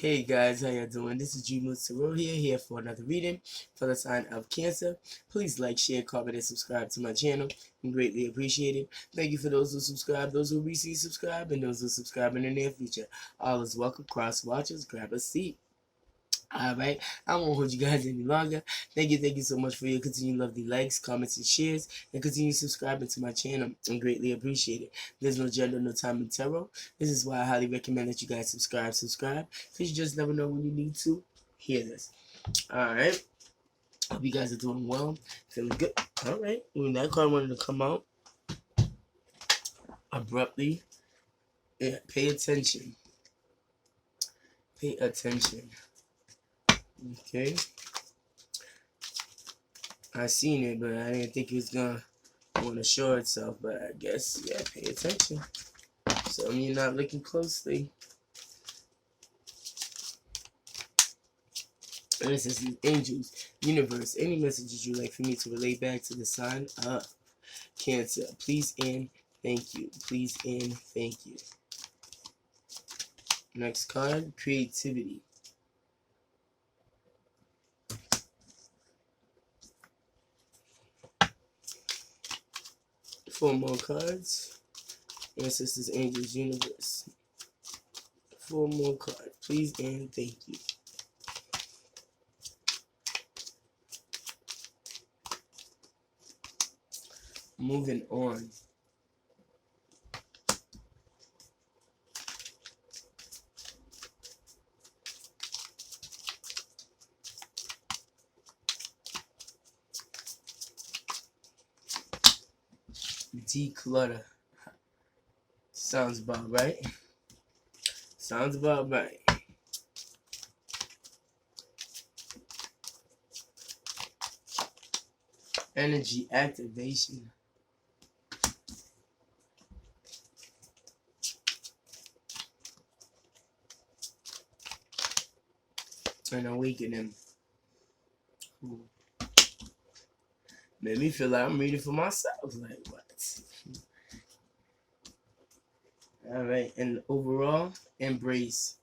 Hey guys, how you doing? This is Dreamless Tarot here for another reading for the sign of Cancer. Please like, share, comment, and subscribe to my channel. I'm greatly appreciated. Thank you for those who subscribe, those who recently subscribe, and those who subscribe in the near future. All is welcome. Cross watchers, grab a seat. Alright, I won't hold you guys any longer. Thank you so much for your continued lovely likes, comments, and shares, and continue subscribing to my channel. I'm greatly appreciated. There's no gender, no time in tarot. This is why I highly recommend that you guys subscribe, because you just never know when you need to hear this. Alright, hope you guys are doing well, feeling good. Alright, when that card wanted to come out abruptly, yeah, pay attention. Pay attention. Okay. I seen it, but I didn't think it was gonna want to show itself. But I guess, yeah, pay attention. So you're not looking closely. And this is the angels, universe, any messages you'd like for me to relay back to the sign of Cancer. Please and thank you. Please and thank you. Next card, creativity. Four more cards. Ancestors, angels, universe. Four more cards. Please and thank you. Moving on. Declutter. Sounds about right. Sounds about right. Energy activation. And awakening. Ooh. Made me feel like I'm reading for myself. Like, what? Alright, and overall, embrace.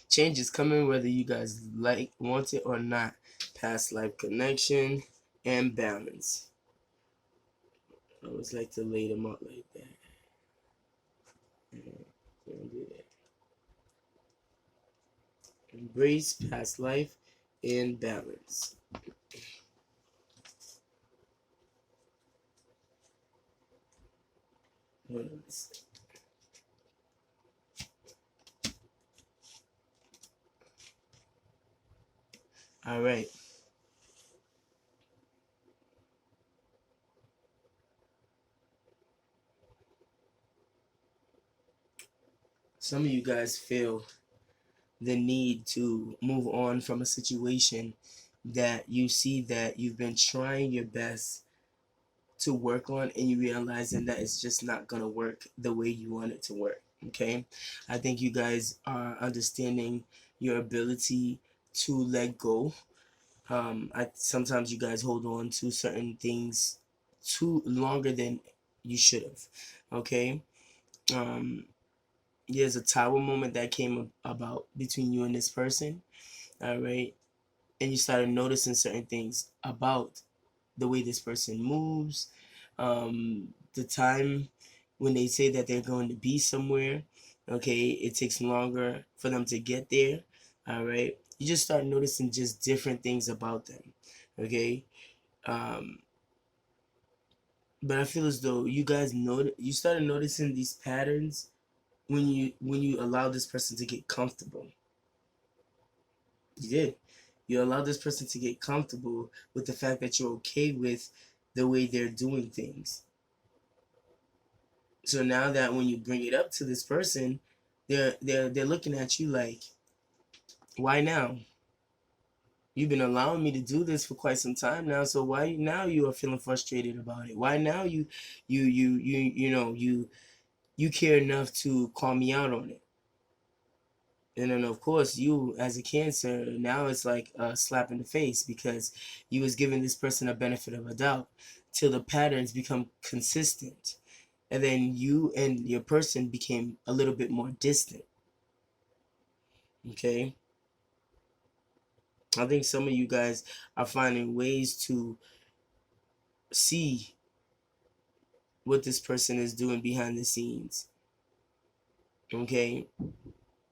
Change is coming whether you guys want it or not. Past life connection and balance. I always like to lay them out like that. Embrace past life and balance. All right. Some of you guys feel the need to move on from a situation that you see that you've been trying your best to work on, and you realizing that it's just not gonna work the way you want it to work. Okay, I think you guys are understanding your ability to let go. Sometimes you guys hold on to certain things too longer than you should have. Okay, there's a tower moment that came about between you and this person. All right, and you started noticing certain things about the way this person moves, the time when they say that they're going to be somewhere. Okay, it takes longer for them to get there. All right, you just start noticing just different things about them. Okay, but I feel as though you guys you started noticing these patterns when you allow this person to get comfortable. You did. You allow this person to get comfortable with the fact that you're okay with the way they're doing things. So now that when you bring it up to this person, they're looking at you like, why now? You've been allowing me to do this for quite some time now, so why now you are feeling frustrated about it? Why now you care enough to call me out on it? And then of course you as a Cancer, now it's like a slap in the face because you was giving this person a benefit of a doubt till the patterns become consistent. and then you and your person became a little bit more distant. Okay, I think some of you guys are finding ways to see what this person is doing behind the scenes. Okay,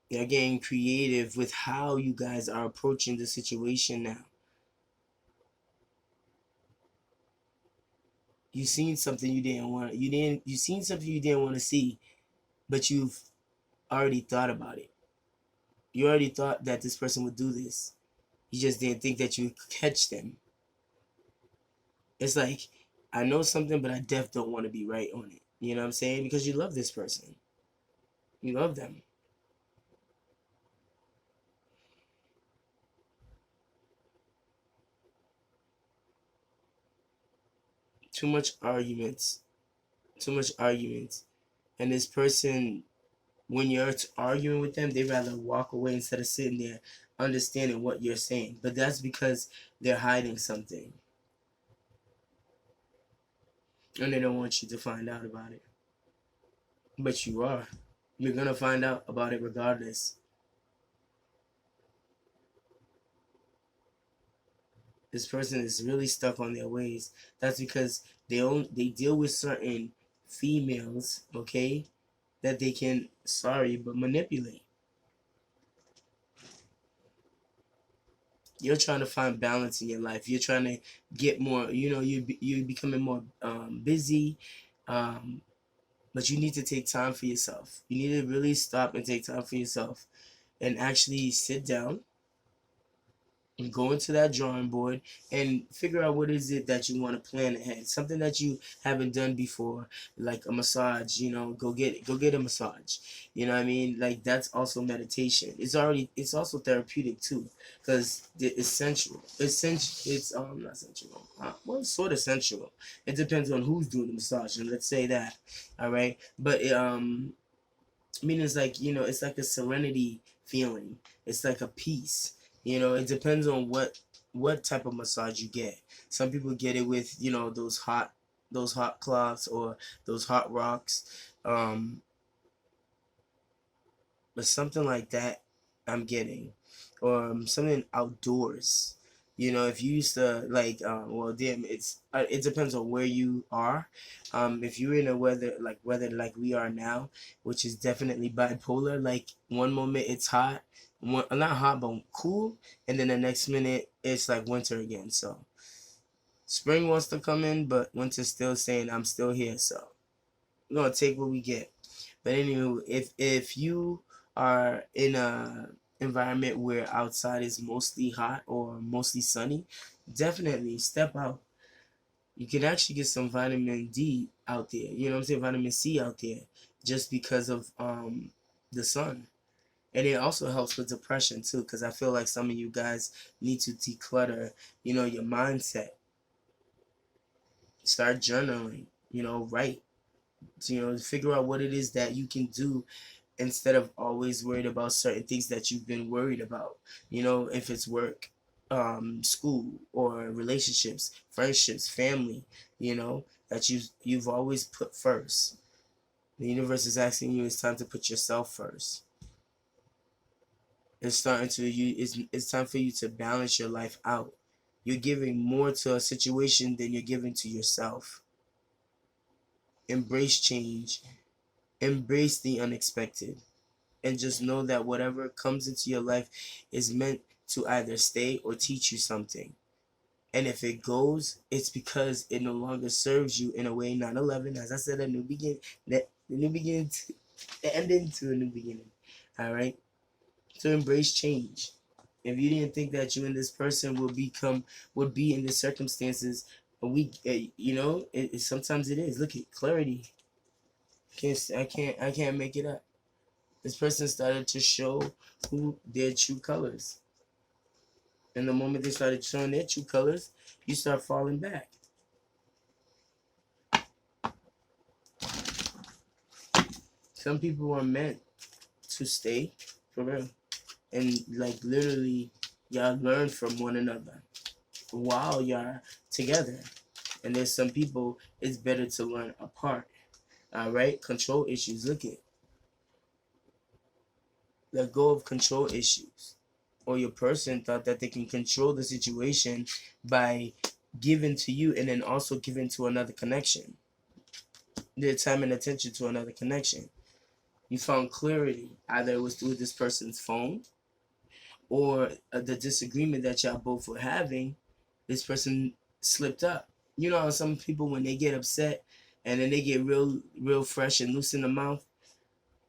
they're getting creative with how you guys are approaching the situation now. You seen something you seen something you didn't want to see, but you've already thought about it. You already thought that this person would do this. You just didn't think that you would catch them. It's like, I know something, but I def don't want to be right on it. You know what I'm saying? Because you love this person. You love them. Too much arguments. Too much arguments. And this person, when you're arguing with them, they rather walk away instead of sitting there understanding what you're saying. But that's because they're hiding something. And they don't want you to find out about it. But you are. You're going to find out about it regardless. This person is really stuck on their ways. That's because they deal with certain females, okay, that they can, sorry, but manipulate. You're trying to find balance in your life. You're trying to get more, you're becoming more busy, but you need to take time for yourself. You need to really stop and take time for yourself and actually sit down and go into that drawing board and figure out what is it that you want to plan ahead. Something that you haven't done before, like a massage. Go get a massage. You know what I mean? Like, that's also meditation. It's also therapeutic too, because it's sensual. It's not sensual. Well, it's sort of sensual. It depends on who's doing the massage, and let's say that. All right, but I mean, it's like, it's like a serenity feeling. It's like a peace. It depends on what type of massage you get. Some people get it with, those hot cloths or those hot rocks. But something like that I'm getting, or something outdoors. If you used to like, well, damn, it depends on where you are. If you're in a weather like we are now, which is definitely bipolar. Like, one moment it's hot, not hot but cool, and then the next minute it's like winter again. So spring wants to come in, but winter's still saying I'm still here. So we're gonna take what we get. But anyway, if you are in a environment where outside is mostly hot or mostly sunny, definitely step out. You can actually get some vitamin D out there. You know what I'm saying? Vitamin C out there, just because of the sun. And it also helps with depression too, because I feel like some of you guys need to declutter, your mindset. Start journaling. Write. Figure out what it is that you can do instead of always worried about certain things that you've been worried about. If it's work, school, or relationships, friendships, family, that you've always put first. The universe is asking you, it's time to put yourself first. It's time for you to balance your life out. You're giving more to a situation than you're giving to yourself. Embrace change. Embrace the unexpected. And just know that whatever comes into your life is meant to either stay or teach you something. And if it goes, it's because it no longer serves you in a way. 9/11, as I said, a new beginning. The new beginning, the ending to a new beginning. All right. So embrace change. If you didn't think that you and this person would be in the circumstances, sometimes it is. Look at clarity. I can't make it up. This person started to show who their true colors. And the moment they started showing their true colors, you start falling back. Some people are meant to stay, for real. And like, literally, y'all learn from one another while y'all together. And there's some people, it's better to learn apart. All right, control issues. Look at, let go of control issues. Or your person thought that they can control the situation by giving to you and then also giving to another connection. Their time and attention to another connection. You found clarity. Either it was through this person's phone or the disagreement that y'all both were having. This person slipped up. You know how some people, when they get upset and then they get real fresh and loose in the mouth,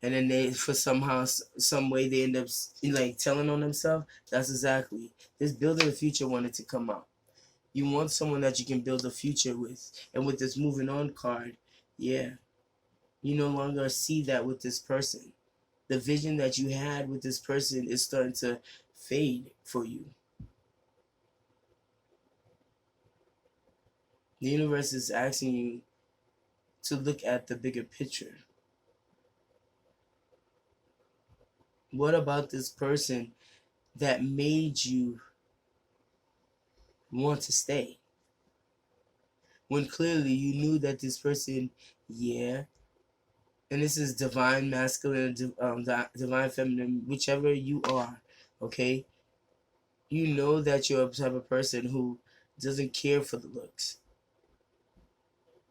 and then they, for somehow, some way, they end up like telling on themselves. That's exactly this building a future wanted to come out. You want someone that you can build a future with, and with this moving on card, yeah, you no longer see that with this person. The vision that you had with this person is starting to fade for you. The universe is asking you to look at the bigger picture. What about this person that made you want to stay? When clearly you knew that this person, yeah, and this is divine masculine, divine feminine, whichever you are, okay? You know that you're a type of person who doesn't care for the looks.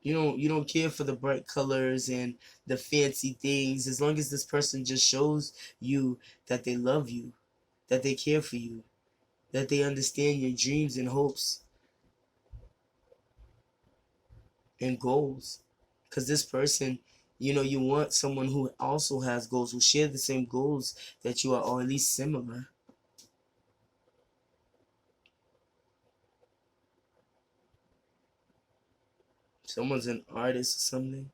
You don't care for the bright colors and the fancy things. As long as this person just shows you that they love you, that they care for you, that they understand your dreams and hopes and goals. Because this person, you want someone who also has goals, who share the same goals that you are, or at least similar. Someone's an artist or something.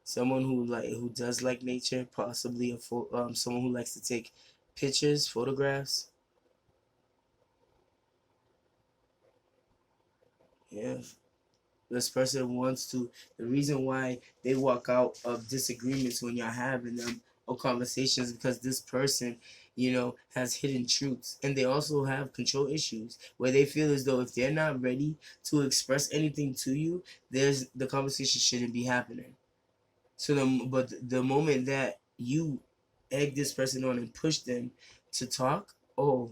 Someone who does like nature, possibly someone who likes to take pictures, photographs. Yeah. This person wants to, the reason why they walk out of disagreements when you're having them or conversations, because this person, has hidden truths, and they also have control issues where they feel as though if they're not ready to express anything to you, the conversation shouldn't be happening. But the moment that you egg this person on and push them to talk, oh,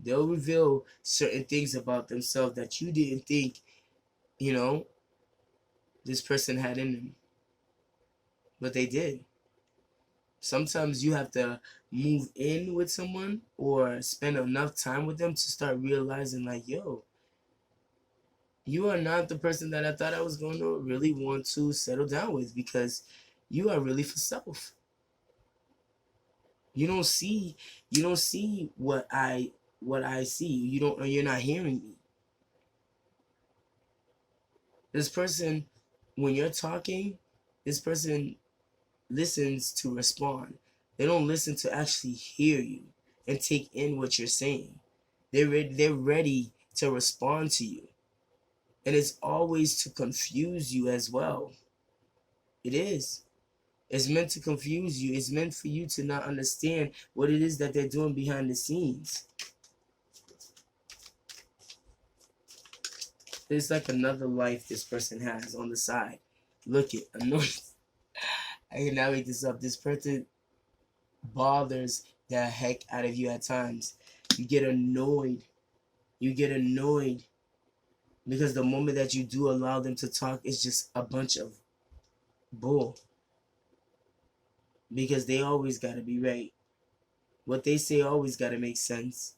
they'll reveal certain things about themselves that you didn't think, you know, this person had in them. But they did. Sometimes you have to move in with someone or spend enough time with them to start realizing, like, yo, you are not the person that I thought I was going to really want to settle down with, because you are really for self. You don't see what I see. You're not hearing me. This person, when you're talking, this person listens to respond. They don't listen to actually hear you and take in what you're saying. They're ready to respond to you. And it's always to confuse you as well. It is. It's meant to confuse you. It's meant for you to not understand what it is that they're doing behind the scenes. There's like another life this person has on the side. Look it, annoying. I cannot make this up. This person bothers the heck out of you at times. You get annoyed. You get annoyed because the moment that you do allow them to talk, it's just a bunch of bull. Because they always got to be right. What they say always got to make sense.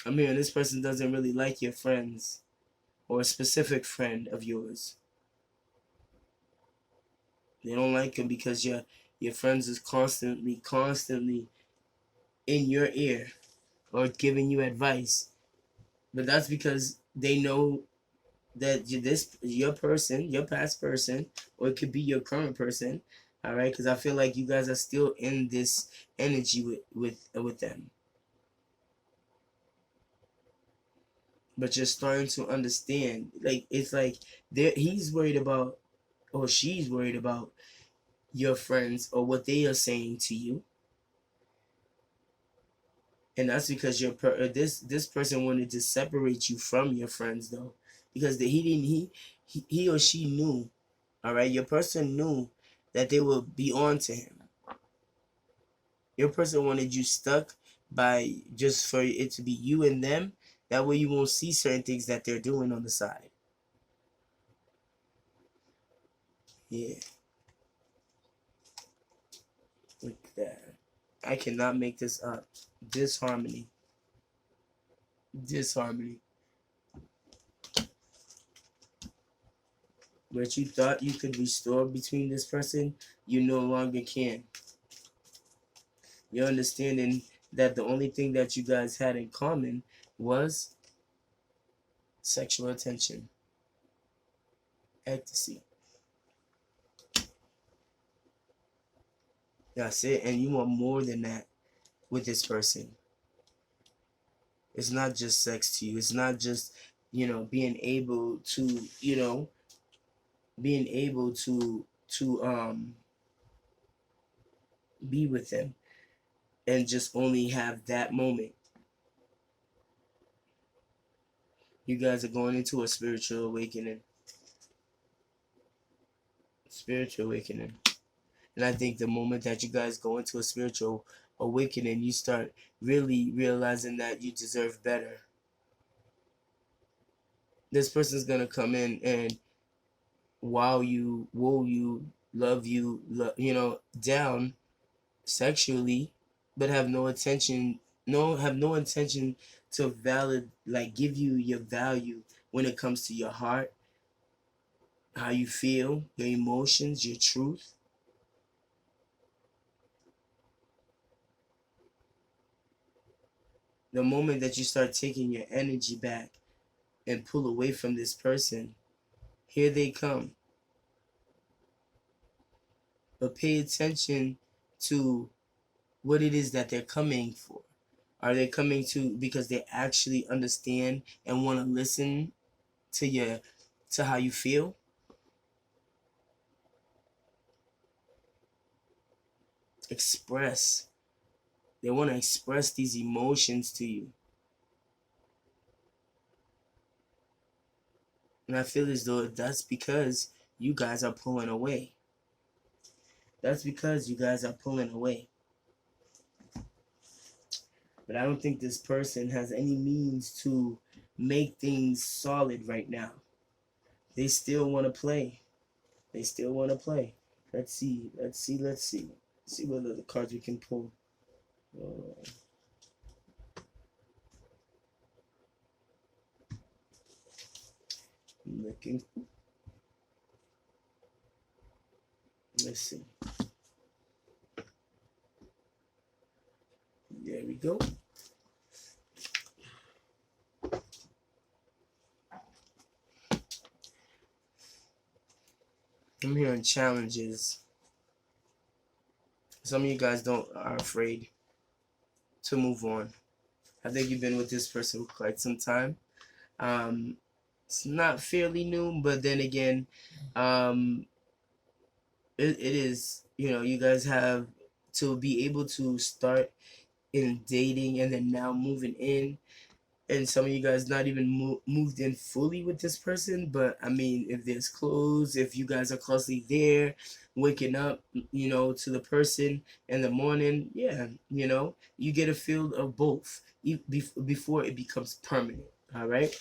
I mean, this person doesn't really like your friends or a specific friend of yours. They don't like him because your friends is constantly in your ear or giving you advice. But that's because they know that your person, your past person, or it could be your current person. All right, because I feel like you guys are still in this energy with them. But you're starting to understand. Like, it's like he's worried about, or she's worried about your friends or what they are saying to you. And that's because this person wanted to separate you from your friends, though, because he or she knew, all right, your person knew that they would be on to him. Your person wanted you stuck by just for it to be you and them. That way you won't see certain things that they're doing on the side. Yeah, look at that. I cannot make this up. Disharmony. Disharmony. What you thought you could restore between this person, you no longer can. You're understanding that the only thing that you guys had in common was sexual attention, ecstasy. That's it. And you want more than that with this person. It's not just sex to you. It's not just, being able to, being able to be with them and just only have that moment. You guys are going into a spiritual awakening. Spiritual awakening. And I think the moment that you guys go into a spiritual awakening, you start really realizing that you deserve better. This person's gonna come in and wow you, woo you, love you, down sexually, but have no intention to give you your value when it comes to your heart, how you feel, your emotions, your truth. The moment that you start taking your energy back and pull away from this person, here they come. But pay attention to what it is that they're coming for. Are they coming to because they actually understand and want to listen to how you feel? Express. They want to express these emotions to you. And I feel as though that's because you guys are pulling away. That's because you guys are pulling away. But I don't think this person has any means to make things solid right now. They still want to play. They still want to play. Let's see. See what other cards we can pull. I'm looking. Let's see. There we go. I'm hearing challenges. Some of you guys are afraid to move on. I think you've been with this person for quite some time. It's not fairly new, but then again, it is, you guys have to be able to start in dating and then now moving in. And some of you guys not even moved in fully with this person, but I mean, if there's clothes, if you guys are closely there, waking up, to the person in the morning, yeah, you get a feel of both before it becomes permanent. All right.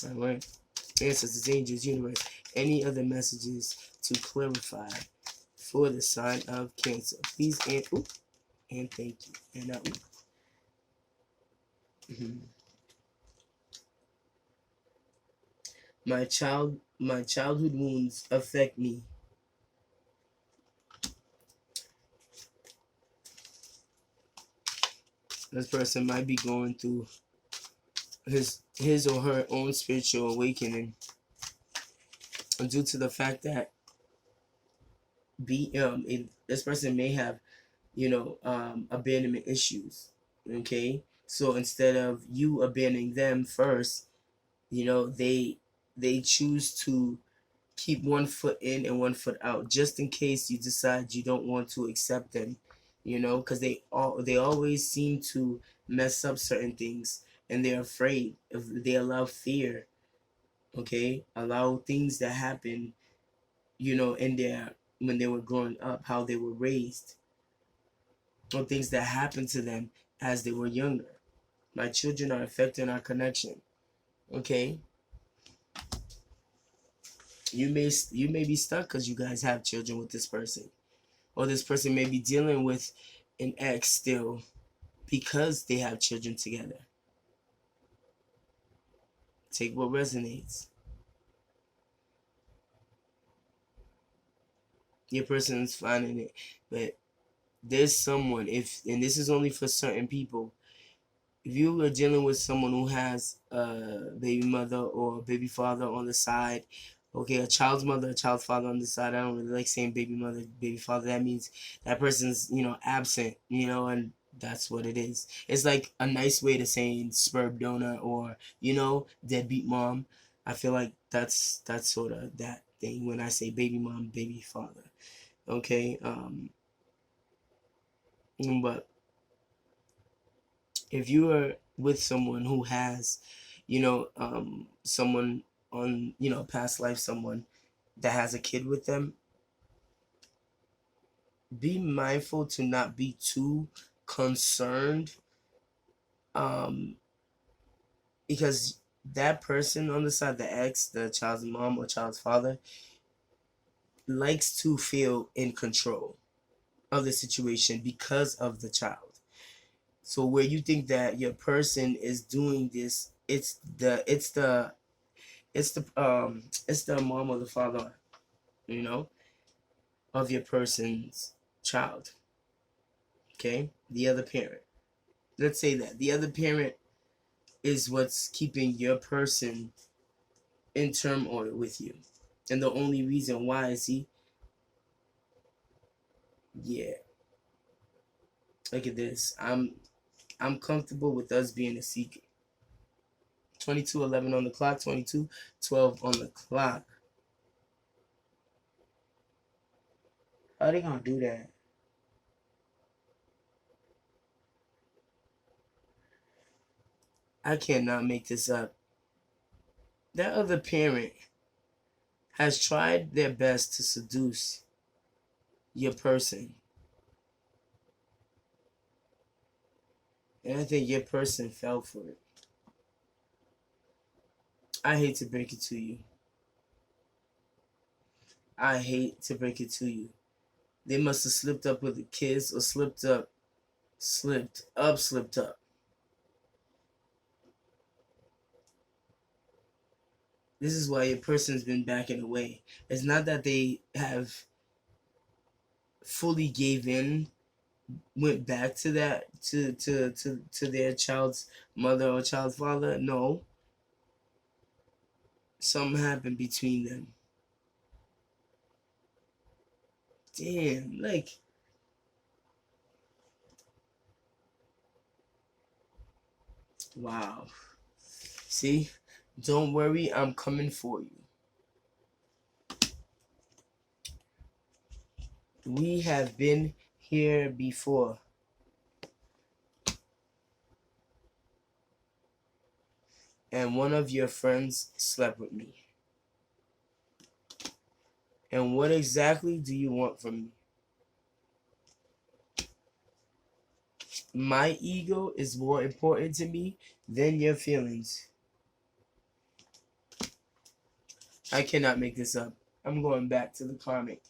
Ancestors, angels, universe, any other messages to clarify for the sign of Cancer, please, and thank you, and my childhood wounds affect me. This person might be going through his or her own spiritual awakening due to the fact that this person may have abandonment issues. Okay, so instead of you abandoning them first, they choose to keep one foot in and one foot out, just in case you decide you don't want to accept them you know, because they always seem to mess up certain things, and they're afraid. If they allow fear, okay, allow things that happen, you know, in their when they were growing up, how they were raised, or things that happened to them as they were younger. My children are affecting our connection. Okay, you may be stuck because you guys have children with this person, or this person may be dealing with an ex still because they have children together. Take what resonates. Your person's finding it, but there's someone, if and this is only for certain people, if you are dealing with someone who has a baby mother or a baby father on the side, okay, a child's mother, a child's father on the side, I don't really like saying baby mother, baby father. That means that person's, you know, absent, you know, and that's what it is. It's like a nice way to saying sperm donor, or, you know, deadbeat mom. I feel like that's sort of that thing when I say baby mom, baby father. Okay, but if you are with someone who has, you know, someone on, you know, past life, someone that has a kid with them, be mindful to not be too concerned, um, because that person on the side, the ex, the child's mom or child's father, likes to feel in control of the situation because of the child. So where you think that your person is doing this, it's the mom or the father, you know, of your person's child. Okay, the other parent. Let's say that the other parent is what's keeping your person in turmoil with you, and the only reason why is he. Yeah, look at this. I'm comfortable with us being a secret. 22:11 on the clock. 22:12 on the clock. How are they gonna do that? I cannot make this up. That other parent has tried their best to seduce your person, and I think your person fell for it. I hate to break it to you. I hate to break it to you. They must have slipped up with the kids, or slipped up. This is why your person's been backing away. It's not that they have fully gave in, went back to that, to their child's mother or child's father. No, something happened between them. Damn, like, wow. See, don't worry, I'm coming for you. We have been here before. And one of your friends slept with me. And what exactly do you want from me? My ego is more important to me than your feelings. I cannot make this up. I'm going back to the karmic.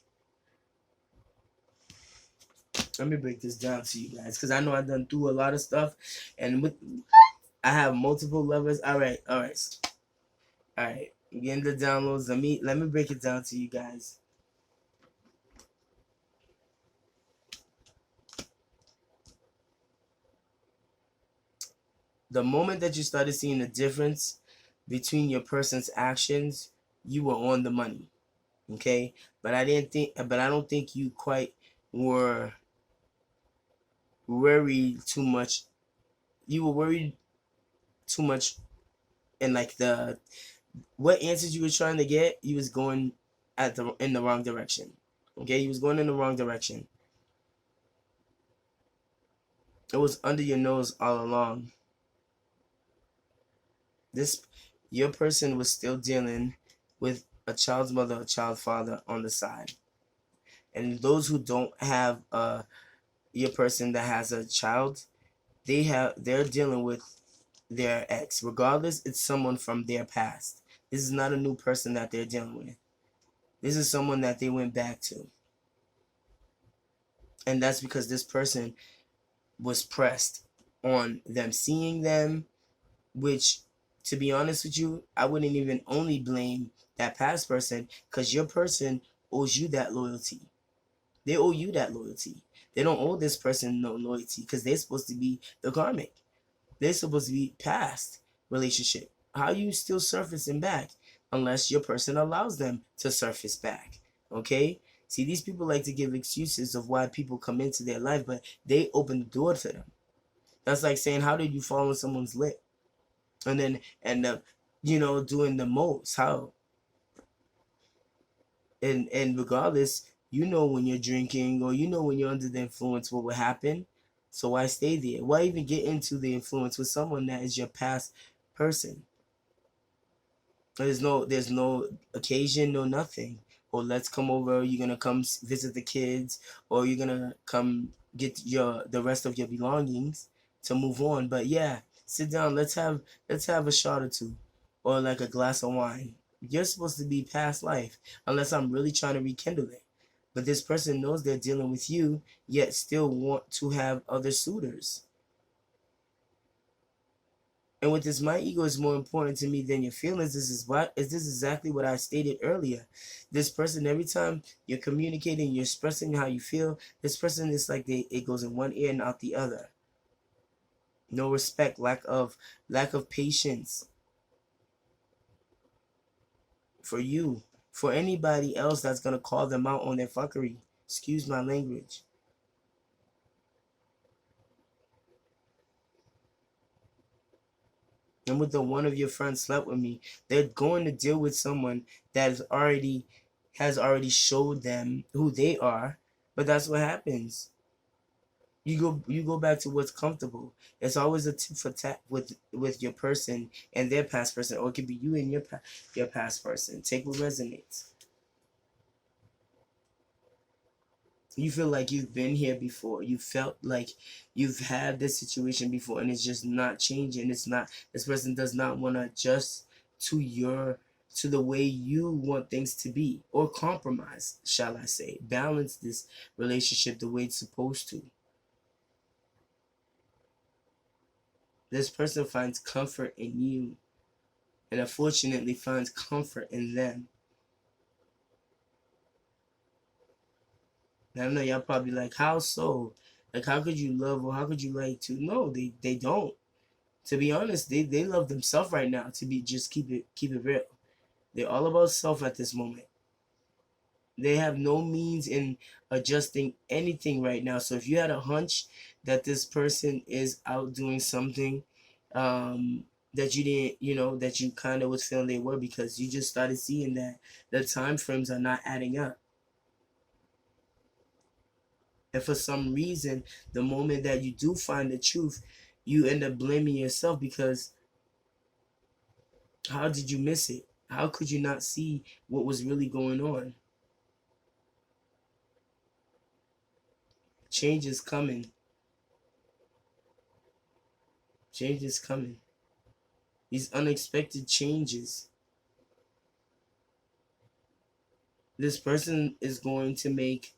Let me break this down to you guys, because I know I've done through a lot of stuff, and with I have multiple levels. All right. I'm getting the downloads. Let me break it down to you guys. The moment that you started seeing the difference between your person's actions, you were on the money. Okay, but I don't think you quite were worried too much. You were worried too much, and like the what answers you were trying to get, you was going in the wrong direction. Okay, you was going in the wrong direction. It was under your nose all along. This your person was still dealing with a child's mother, a child father on the side. And those who don't have your person that has a child, they're dealing with their ex. Regardless, it's someone from their past. This is not a new person that they're dealing with. This is someone that they went back to. And that's because this person was pressed on them seeing them, which, to be honest with you, I wouldn't even only blame that past person, because your person owes you that loyalty. They owe you that loyalty. They don't owe this person no loyalty, because they're supposed to be the karmic. They're supposed to be past relationship. How you still surfacing back unless your person allows them to surface back? Okay? See, these people like to give excuses of why people come into their life, but they open the door to them. That's like saying, how did you fall on someone's lip and then end up, doing the most? How? And regardless, when you're drinking, or when you're under the influence, what will happen. So why stay there? Why even get into the influence with someone that is your past person? There's no occasion, no nothing. Or let's come over, you're gonna come visit the kids, or you're gonna come get the rest of your belongings to move on. But yeah, sit down, let's have a shot or two, or like a glass of wine. You're supposed to be past life, unless I'm really trying to rekindle it. But this person knows they're dealing with you, yet still want to have other suitors. And with this, my ego is more important to me than your feelings. This is exactly what I stated earlier. This person, every time you're communicating, you're expressing how you feel, this person is like it goes in one ear and out the other. No respect, lack of patience for you, for anybody else that's gonna call them out on their fuckery. Excuse my language. And with the one of your friends slept with me, they're going to deal with someone that has already showed them who they are. But that's what happens. You go back to what's comfortable. It's always a tit for tat with your person and their past person, or it could be you and your past person. Take what resonates. You feel like you've been here before. You felt like you've had this situation before, and it's just not changing. It's not. This person does not want to adjust to the way you want things to be, or compromise, shall I say, balance this relationship the way it's supposed to. This person finds comfort in you, and unfortunately finds comfort in them. And I know y'all probably like, how so? Like, how could you love, or how could you like to? No, they don't. To be honest, they love themselves right now. To be just keep it real. They're all about self at this moment. They have no means in adjusting anything right now. So if you had a hunch that this person is out doing something, that you didn't, that you kind of was feeling they were, because you just started seeing that the time frames are not adding up. And for some reason, the moment that you do find the truth, you end up blaming yourself, because how did you miss it? How could you not see what was really going on? Change is coming. Change is coming. These unexpected changes. This person is going to make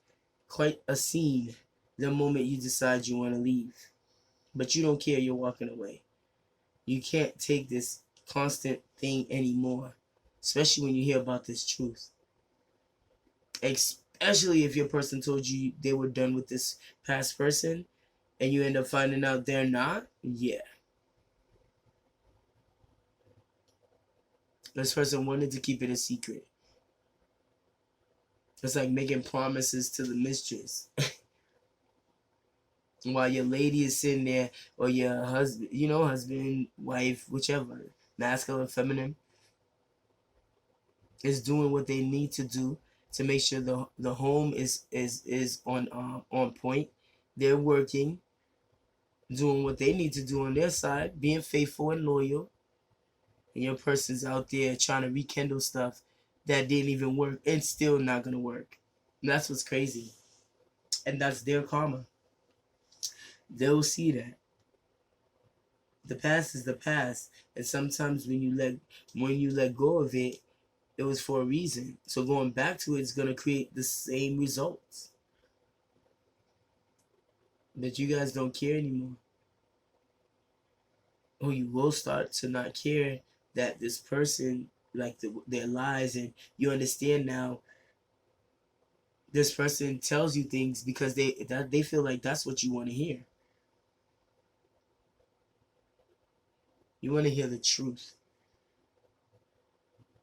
quite a scene the moment you decide you want to leave. But you don't care, you're walking away. You can't take this constant thing anymore, especially when you hear about this truth. Especially if your person told you they were done with this past person, and you end up finding out they're not. Yeah. This person wanted to keep it a secret. It's like making promises to the mistress. While your lady is sitting there, or your husband, husband, wife, whichever, masculine, feminine, is doing what they need to do to make sure the home is on point. They're working. doing what they need to do on their side, being faithful and loyal, and your person's out there trying to rekindle stuff that didn't even work and still not gonna work. And that's what's crazy. And that's their karma. They'll see that. The past is the past. And sometimes when you let go of it, it was for a reason. So going back to it is gonna create the same results. But you guys don't care anymore. Or you will start to not care that this person, like their lies, and you understand now this person tells you things because they feel like that's what you want to hear. You want to hear the truth.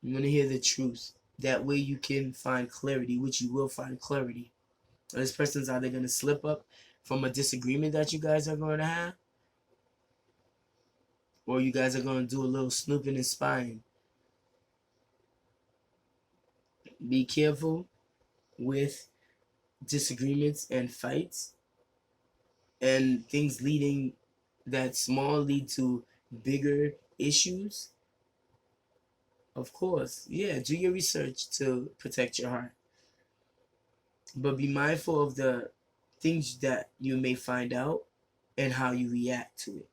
You want to hear the truth. That way you can find clarity, which you will find clarity. And this person's either going to slip up from a disagreement that you guys are going to have, or you guys are going to do a little snooping and spying. Be careful with disagreements and fights and things leading that small lead to bigger issues. Of course, yeah, do your research to protect your heart, but be mindful of the things that you may find out and how you react to it.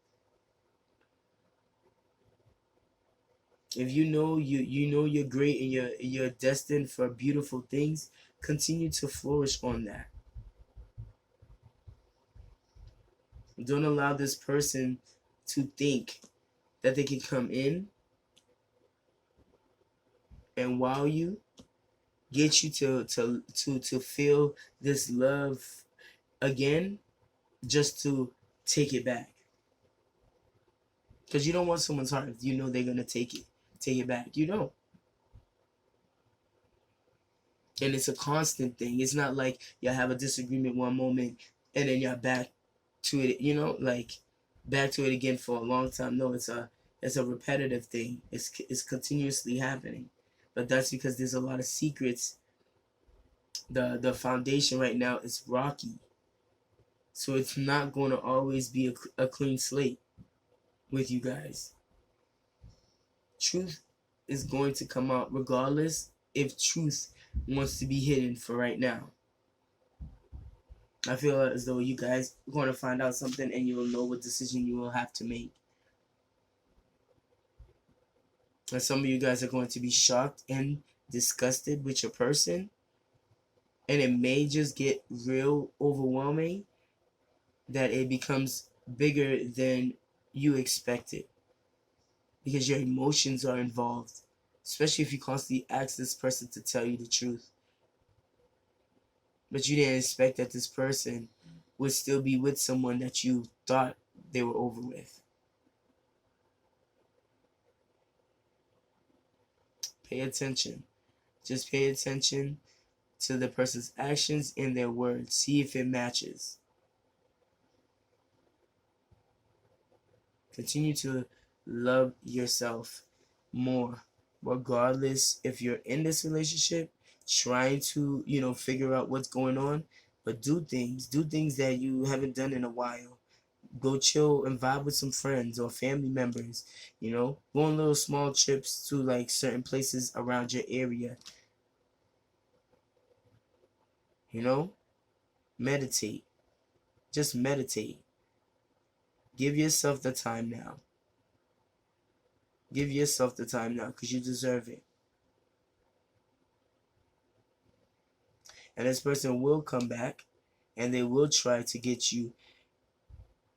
If you know you're great and you're destined for beautiful things, continue to flourish on that. Don't allow this person to think that they can come in and wow you, get you to feel this love again, just to take it back. Because you don't want someone's heart if you know they're gonna take it back. You don't. And it's a constant thing. It's not like y'all have a disagreement one moment and then y'all back to it, like back to it again for a long time. No, it's a repetitive thing. It's continuously happening. But that's because there's a lot of secrets. The foundation right now is rocky. So it's not going to always be a clean slate with you guys. Truth is going to come out regardless if truth wants to be hidden for right now. I feel as though you guys are going to find out something and you'll know what decision you will have to make. And some of you guys are going to be shocked and disgusted with your person. And it may just get real overwhelming that it becomes bigger than you expected. Because your emotions are involved. Especially if you constantly ask this person to tell you the truth. But you didn't expect that this person would still be with someone that you thought they were over with. Pay attention. Just pay attention to the person's actions and their words. See if it matches. Continue to love yourself more. Regardless if you're in this relationship, trying to, figure out what's going on. But do things that you haven't done in a while. Go chill and vibe with some friends or family members. Go on little small trips to like certain places around your area. Meditate. Just meditate. Give yourself the time now. Give yourself the time now because you deserve it. And this person will come back and they will try to get you,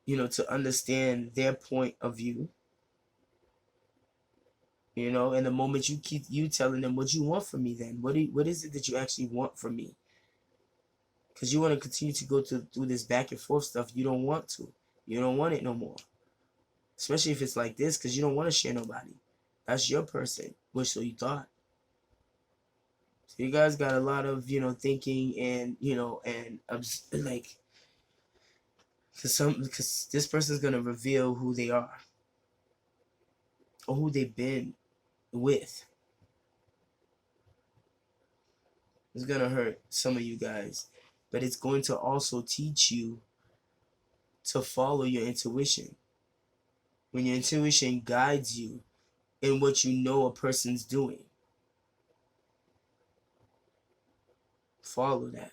to understand their point of view. And the moment you keep telling them what you want from me, then what is it that you actually want from me? Because you want to continue to go through this back and forth stuff. You don't want to. You don't want it no more. Especially if it's like this, because you don't want to share nobody. That's your person, which so you thought. So you guys got a lot of, thinking and, like, because this person's going to reveal who they are or who they've been with. It's going to hurt some of you guys, but it's going to also teach you to follow your intuition. When your intuition guides you in what you know a person's doing, follow that.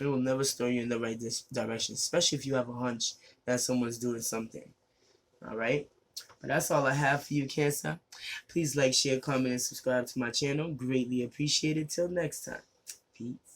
It will never steer you in the right direction, especially if you have a hunch that someone's doing something. All right? But that's all I have for you, Cancer. Please like, share, comment, and subscribe to my channel. Greatly appreciated. Till next time. Peace.